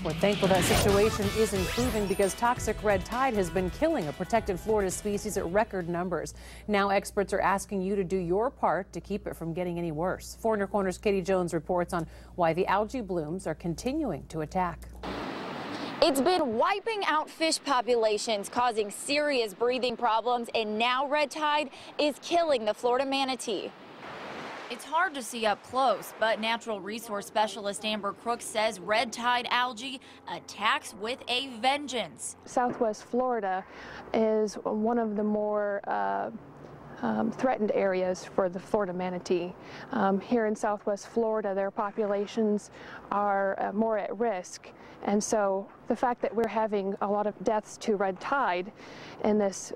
We're thankful that situation is improving because toxic red tide has been killing a protected Florida species at record numbers. Now experts are asking you to do your part to keep it from getting any worse. 4 in Your Corner's Katie Jones reports on why the algae blooms are continuing to attack. It's been wiping out fish populations, causing serious breathing problems, and now red tide is killing the Florida manatee. It's hard to see up close, but natural resource specialist Amber Crooks says red tide algae attacks with a vengeance. Southwest Florida is one of the more threatened areas for the Florida manatee. Here in Southwest Florida, their populations are more at risk, and so the fact that we're having a lot of deaths to red tide in this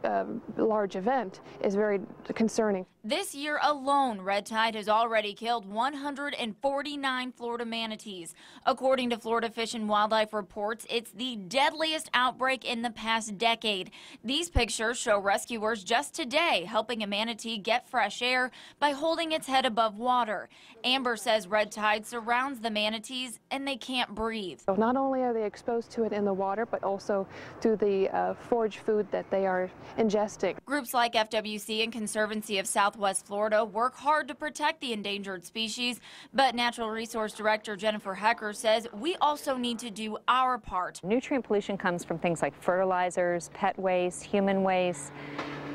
large event is very concerning. This year alone, red tide has already killed 149 Florida manatees. According to Florida Fish and Wildlife reports, it's the deadliest outbreak in the past decade. These pictures show rescuers just today helping a manatee get fresh air by holding its head above water. Amber says red tide surrounds the manatees and they can't breathe. So not only are they exposed to it in the water, but also through the forage food that they are ingesting. Groups like FWC and Conservancy of Southwest Florida work hard to protect the endangered species, but Natural Resource Director Jennifer Hecker says we also need to do our part. Nutrient pollution comes from things like fertilizers, pet waste, human waste,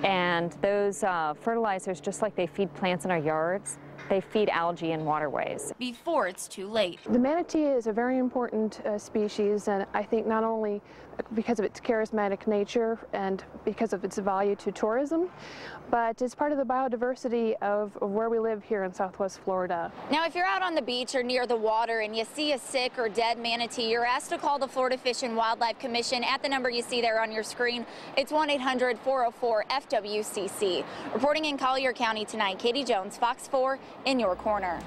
and those fertilizers, just like they feed plants in our yards, they feed algae in waterways. Before it's too late. The manatee is a very important species, and I think not only because of its charismatic nature and because of its value to tourism, but it's part of the biodiversity of where we live here in Southwest Florida. Now, if you're out on the beach or near the water and you see a sick or dead manatee, you're asked to call the Florida Fish and Wildlife Commission at the number you see there on your screen. It's 1-800-404-FWCC. Reporting in Collier County tonight, Katie Jones, Fox 4 in Your Corner.